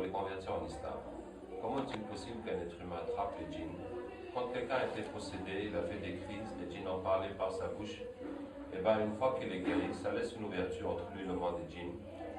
les convertir en islam. Comment est-il possible qu'un être humain attrape les djinns? Quand quelqu'un a été possédé, il a fait des crises, les djinns ont parlé par sa bouche, et bien une fois qu'il est guéri, ça laisse une ouverture entre lui et le monde des djinns,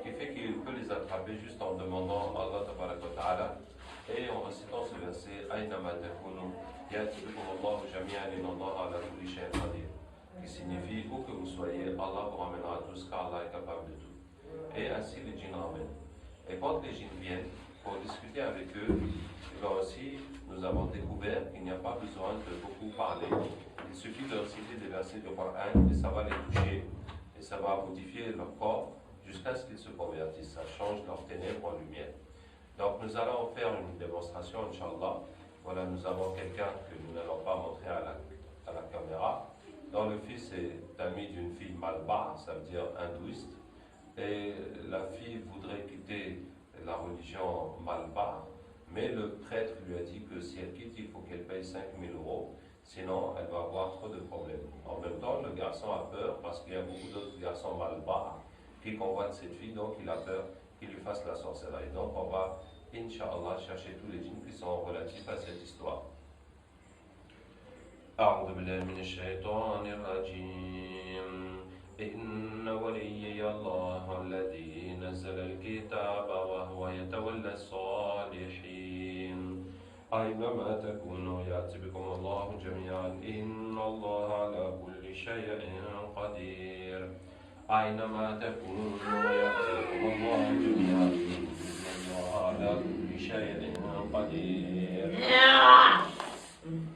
qui fait qu'il peut les attraper juste en demandant à Allah Ta'ala et en récitant ce verset Aïnama takunu ya'tibikum Allahu jami'an innallaha ala kulli shay'in qadir, qui signifie où que vous soyez, Allah vous ramènera tous car Allah est capable de tout. Et ainsi les djinns ramènent. Et quand les djinns viennent pour discuter avec eux, là aussi nous avons découvert qu'il n'y a pas besoin de beaucoup parler. Il suffit de reciter des versets du Coran et ça va les toucher et ça va modifier leur corps jusqu'à ce qu'ils se convertissent. Ça change leur ténèbres en lumière. Donc nous allons faire une démonstration, Inch'Allah. Voilà, nous avons quelqu'un que nous n'allons pas montrer à la caméra, dont le fils est ami d'une fille malba, ça veut dire hindouiste. Et la fille voudrait quitter la religion malba, mais le prêtre lui a dit que si elle quitte, il faut qu'elle paye 5 000 euros, sinon elle va avoir trop de problèmes. En même temps, le garçon a peur parce qu'il y a beaucoup d'autres garçons malba qui convoitent cette fille, donc il a peur qu'il lui fasse la sorcellerie. Donc on va, Inch'Allah, chercher tous les djinns qui sont relatifs à cette histoire. أعوذ بالله من الشيطان الرجيم إن وليي الله الذي نزل الكتاب وهو يتولى الصالحين أينما تكونوا يأتي بكم الله جميعا إن الله على كل شيء قدير أينما تكونوا يأتي بكم الله جميعا إن الله على كل شيء قدير.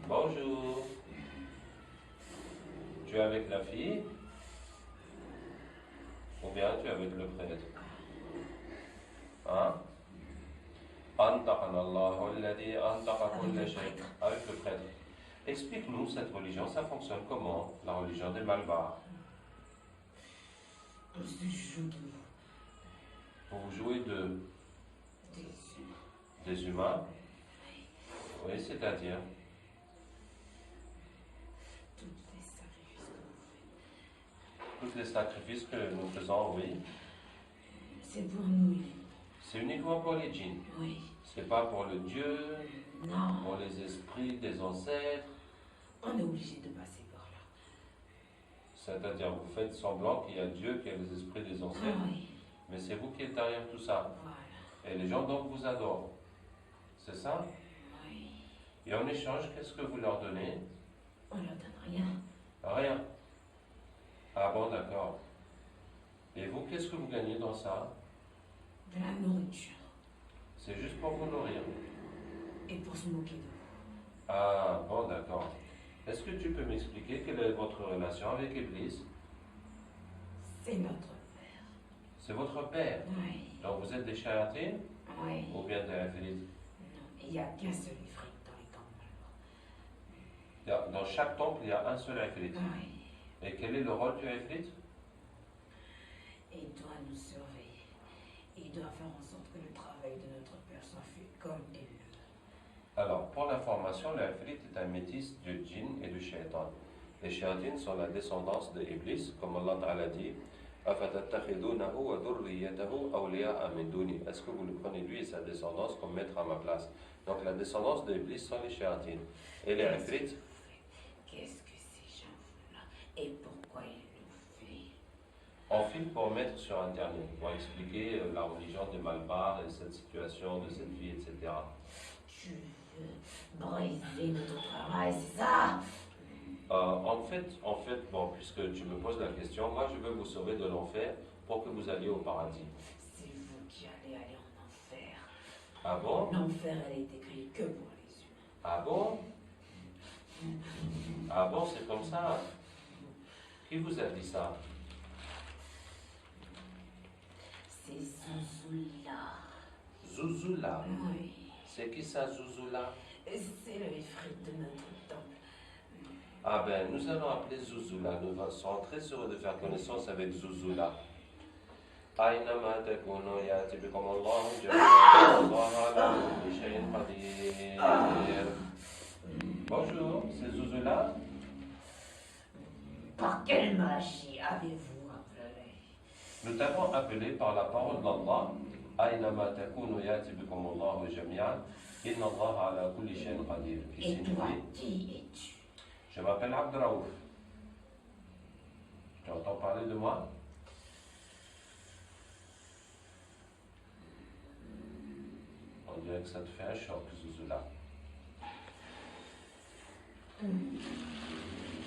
Bonjour. Tu es avec la fille? Ou bien tu es avec le prêtre? Hein? Avec le prêtre. Explique-nous cette religion, ça fonctionne comment? La religion des Malbars. Vous jouez des humains? Oui, c'est-à-dire? Tous les sacrifices que nous faisons, oui. C'est pour nous. C'est uniquement pour les djinns. Oui. C'est pas pour le Dieu, non. Pour les esprits des ancêtres. On est obligé de passer par là. C'est-à-dire, vous faites semblant qu'il y a Dieu, qu'il y a les esprits des ancêtres. Oui. Mais c'est vous qui êtes derrière tout ça. Voilà. Et les gens donc vous adorent. C'est ça? Oui. Et en échange, qu'est-ce que vous leur donnez? On leur donne rien. Rien. Ah bon, d'accord. Et vous, qu'est-ce que vous gagnez dans ça? De la nourriture. C'est juste pour vous nourrir. Et pour se moquer de vous. Ah bon, d'accord. Est-ce que tu peux m'expliquer quelle est votre relation avec Iblis? C'est notre père. C'est votre père? Oui. Donc vous êtes des shayatines? Oui. Ou bien des ifrites? Non, il n'y a qu'un seul ifrit dans les temples. Dans chaque temple, il y a un seul ifrit. Oui. Et quel est le rôle du ifrit? Il doit nous surveiller. Il doit faire en sorte que le travail de notre père soit fait comme il le veut. Alors, pour l'information, l'ifrit est un métis du djinn et du shaitan. Les shayatines sont la descendance de Iblis, comme Allah Ta'ala dit. Est-ce que vous le prenez lui et sa descendance comme maître à ma place? Donc la descendance de Iblis sont les shayatines. Et les ifrit? Qu'est-ce que ces gens-là et pourquoi ils le font? On filme pour mettre sur Internet, pour expliquer la religion des Malbars et cette situation de cette vie, etc. Tu veux briser notre travail, c'est ça? En fait, bon, puisque tu me poses la question, moi je veux vous sauver de l'enfer pour que vous alliez au paradis. C'est vous qui allez aller en enfer. Ah bon? L'enfer, elle est écrite que pour les humains. Ah bon? Ah bon, c'est comme ça? Qui vous a dit ça? C'est Zouzoula. Zouzoula? Oui. C'est qui ça, Zouzoula? C'est le ifrit de notre temple. Ah ben, nous allons appeler Zouzoula. Nous serons très heureux de faire connaissance avec Zouzoula. أينما تكونوا يأتي بكم الله جميعا الله على كل شيء قدير. Bonjour, c'est Zouzoula. Par quelle magie avez-vous appelé? Nous t'avons appelé par la parole d'Allah. أينما تكونوا يأتي بكم الله جميعا إن الله على كل شيء قدير. Et toi, qui es-tu? Je m'appelle Abdraouf. Tu entends parler de moi? On dirait que ça te fait un choc, Zuzula.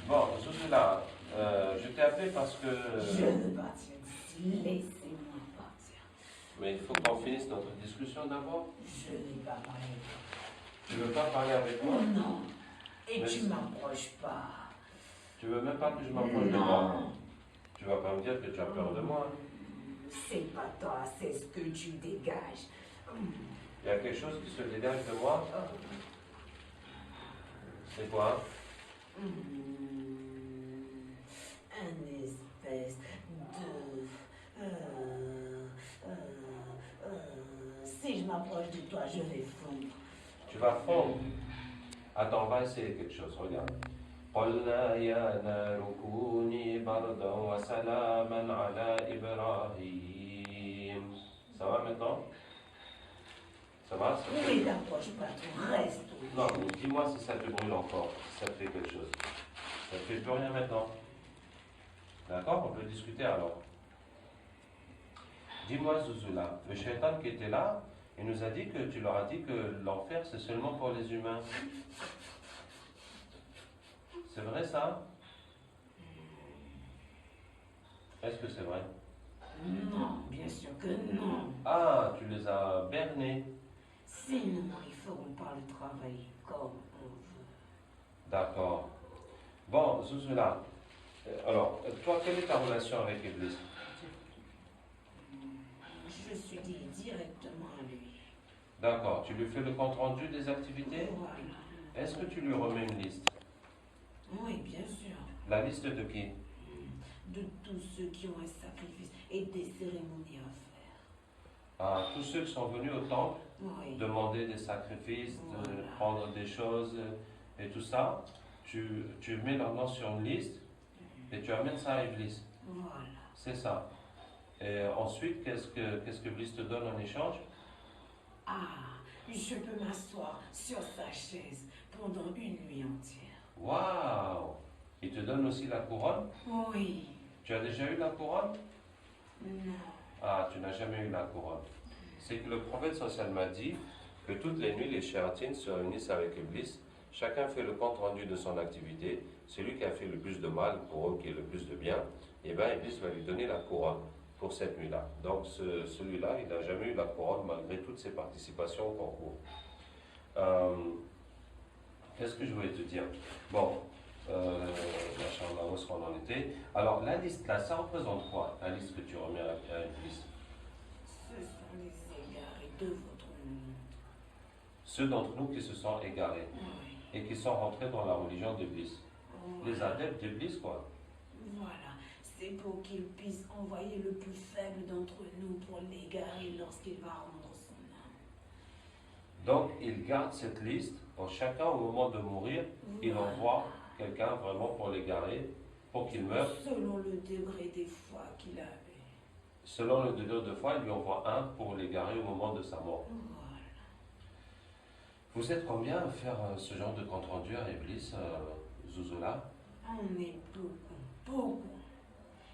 Bon, Zuzula, je t'ai appelé parce que... Je veux partir d'ici. Laissez-moi partir. Mais il faut qu'on finisse notre discussion d'abord. Je n'ai pas parlé avec toi. Tu veux pas parler avec moi? Non. Et Mais tu c'est- m'approches pas. Tu veux même pas que je m'approche de moi? Tu vas pas me dire que tu as peur de moi? C'est pas toi, c'est ce que tu dégages. Il y a quelque chose qui se dégage de moi? C'est quoi? Un espèce de... si je m'approche de toi, je vais fondre. Tu vas fondre. Attends, on va essayer quelque chose, regarde. قلنا يا نار كوني بردا وسلاما على إبراهيم. Ça va maintenant? Ça va? Ça fait- Oui, t'approche pas trop, reste. Non, mais dis-moi si ça te brûle encore, si ça te fait quelque chose. Ça ne fait plus rien maintenant. D'accord? On peut discuter alors. Dis-moi, Zuzula, le shaitan qui était là, il nous a dit que tu leur as dit que l'enfer c'est seulement pour les humains. C'est vrai ça? Est-ce que c'est vrai? Non, bien sûr que non. Ah, tu les as bernés. Sinon, il feront pas le travail comme on veut. D'accord. Bon, Zuzula, alors, toi, quelle est ta relation avec Iblis? Je suis dit directement à lui. D'accord, tu lui fais le compte-rendu des activités? Voilà. Est-ce que tu lui remets une liste? Oui, bien sûr. La liste de qui? De tous ceux qui ont un sacrifice et des cérémonies à faire. Ah, tous ceux qui sont venus au temple Oui. demander des sacrifices, de Voilà. prendre des choses et tout ça, tu mets leur nom sur une liste et tu amènes ça à Iblis. Voilà. C'est ça. Et ensuite, qu'est-ce que Iblis te donne en échange? Ah, je peux m'asseoir sur sa chaise pendant une nuit entière. Waouh! Il te donne aussi la couronne? Oui. Tu as déjà eu la couronne? Non. Ah, tu n'as jamais eu la couronne. C'est que le prophète social m'a dit que toutes les nuits, les shéyatines se réunissent avec Iblis. Chacun fait le compte rendu de son activité. Celui qui a fait le plus de mal pour eux, qui est le plus de bien, et bien Iblis va lui donner la couronne pour cette nuit-là. Donc celui-là, il n'a jamais eu la couronne malgré toutes ses participations au concours. Qu'est-ce que je voulais te dire? Bon, machallah, où est-ce qu'on en était? Alors la liste là, ça représente quoi? La liste que tu remets à Iblis? Ce sont les égarés de votre monde. Ceux d'entre nous qui se sont égarés Oui. et qui sont rentrés dans la religion d'Iblis. Les Voilà. adeptes d'Iblis, quoi. Voilà. C'est pour qu'il puisse envoyer le plus faible d'entre nous pour l'égarer lorsqu'il va rendre son âme. Donc, ils gardent cette liste pour chacun au moment de mourir. Il Voilà. envoie quelqu'un vraiment pour l'égarer, pour qu'il meure. Selon le degré des foi qu'il avait. Selon le degré de foi, il lui envoie un pour l'égarer au moment de sa mort. Voilà. Vous êtes combien à faire ce genre de compte-rendu à Iblis, Zuzula? On est beaucoup, beaucoup.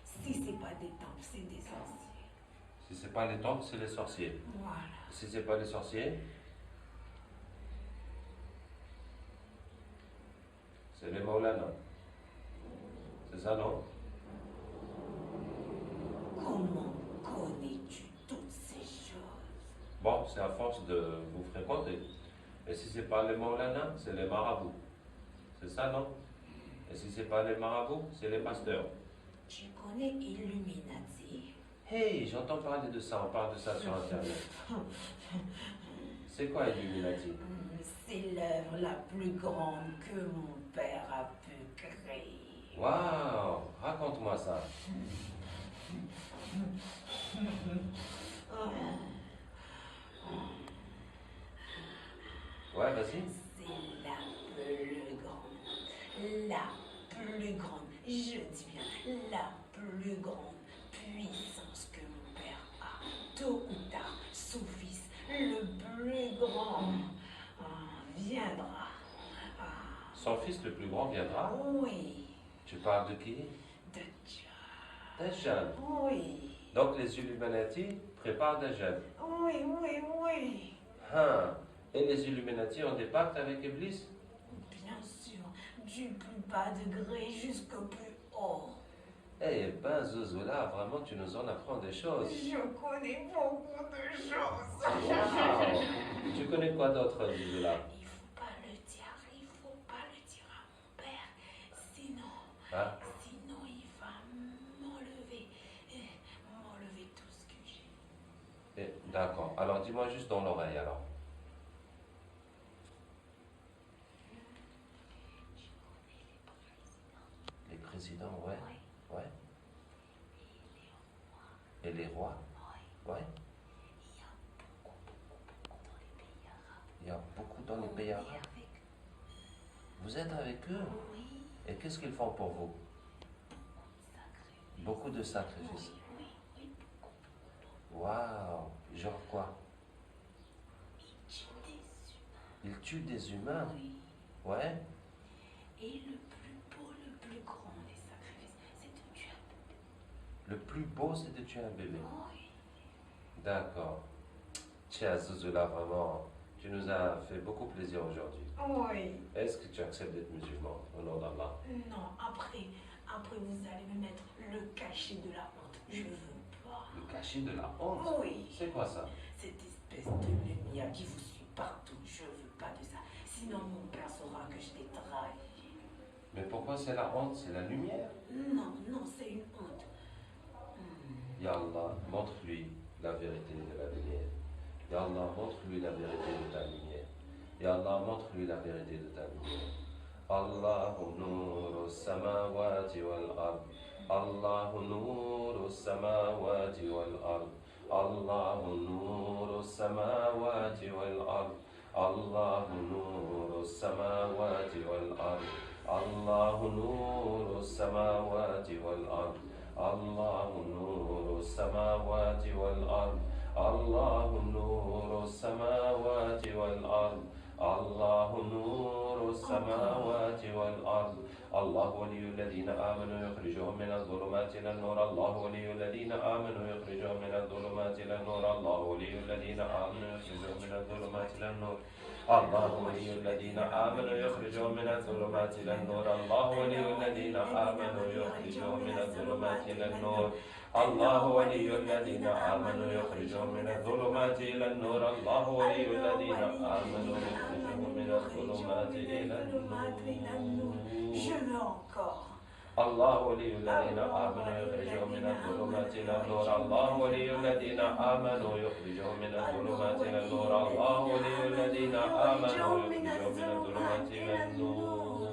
Si c'est pas des temples, c'est des sorciers. Si c'est pas les temples, c'est les sorciers. Voilà. Si c'est pas les sorciers, c'est les Maulana. C'est ça, non? Comment connais-tu toutes ces choses? Bon, c'est à force de vous fréquenter. Et si c'est pas les Maulana, c'est les marabouts. C'est ça, non? Et si c'est pas les marabouts, c'est les pasteurs. Tu connais Illuminati? Hey, j'entends parler de ça, on parle de ça sur Internet. C'est quoi Illuminati? C'est l'œuvre la plus grande que mon père a pu créer. Waouh, raconte-moi ça. Ouais, vas-y. C'est la plus grande. La plus grande. Je dis bien la plus grande puissance que mon père a, tôt ou tard, son fils, le plus grand, viendra. Son fils le plus grand viendra? Oui, Tu parles de qui? de Dieu. Dajjal. Oui, Donc les Illuminati préparent Dajjal. oui, oui, oui. Hein. Et les Illuminati ont des pactes avec Iblis? Bien sûr, du plus bas degré jusqu'au plus haut. Eh ben, Zouzoula, vraiment, tu nous en apprends des choses. Je connais beaucoup de choses. Wow. Tu connais quoi d'autre, Zouzoula? Il faut pas le dire à mon père, sinon, Hein? sinon il va m'enlever tout ce que j'ai. D'accord. Alors, dis-moi juste dans l'oreille, alors. Les présidents, ouais. Oui, Ouais. Et les rois? oui. Ouais. Il y a beaucoup dans les pays arabes. Il y a beaucoup dans les pays On est arabes. avec Vous êtes avec eux? oui, Et qu'est-ce qu'ils font pour vous? sacré. Beaucoup de sacrifices. Oui, oui. Waouh! Genre quoi? Il tue des humains. Ils tuent des humains? Oui. Ouais. Et le plus beau, le plus grand des sacrifices, c'est de tuer un bébé. Le plus beau, c'est de tuer un bébé. Oui. D'accord. Tiens, Zouzoula, vraiment, tu nous as fait beaucoup plaisir aujourd'hui. Oui. Est-ce que tu acceptes d'être musulman au nom d'Allah? Non, après vous allez me mettre le cachet de la honte. Je veux pas. Le cachet de la honte? Oui. C'est quoi ça? Cette espèce de lumière qui vous suit partout, je veux pas de ça. Sinon mon père saura que je l'ai trahi. Mais pourquoi c'est la honte? C'est la lumière? Non, c'est une honte. Ya Allah, montre-lui la vérité de la lumière. Ya Allah, montre-lui la vérité de ta lumière. Ya Allah, montre-lui la vérité de ta lumière. Allahu nuru samawati wal ard. Allahu nuru samawati wal ard. Allahu nuru samawati wal ard. Allahu nuru samawati wal ard. Allahu nuru samawati wal ard. Allahu nuru samawati wal ard. Allahu nuru samawati wal ard. الله نور السماوات والأرض الله ولي الذين آمنوا يخرجهم من الظلمات إلى النور الله ولي الذين آمنوا يخرجهم من الظلمات إلى النور الله ولي الذين آمنوا يخرجهم من الظلمات إلى النور الله ولي الذين آمنوا يخرجهم من الظلمات إلى النور الله ولي الذين آمنوا يخرجهم من الظلمات إلى النور الله ولي الذين آمنوا يخرجهم من الظلمات إلى النور الله ولي الذين آمنوا يخرجهم من الظلمات إلى النور Je veux encore. الله ولي الذين آمنوا يخرجهم من الظلمات إلى النور الله ولي الذين آمنوا يخرجهم من الظلمات إلى النور الله ولي الذين آمنوا يخرجهم من الظلمات إلى النور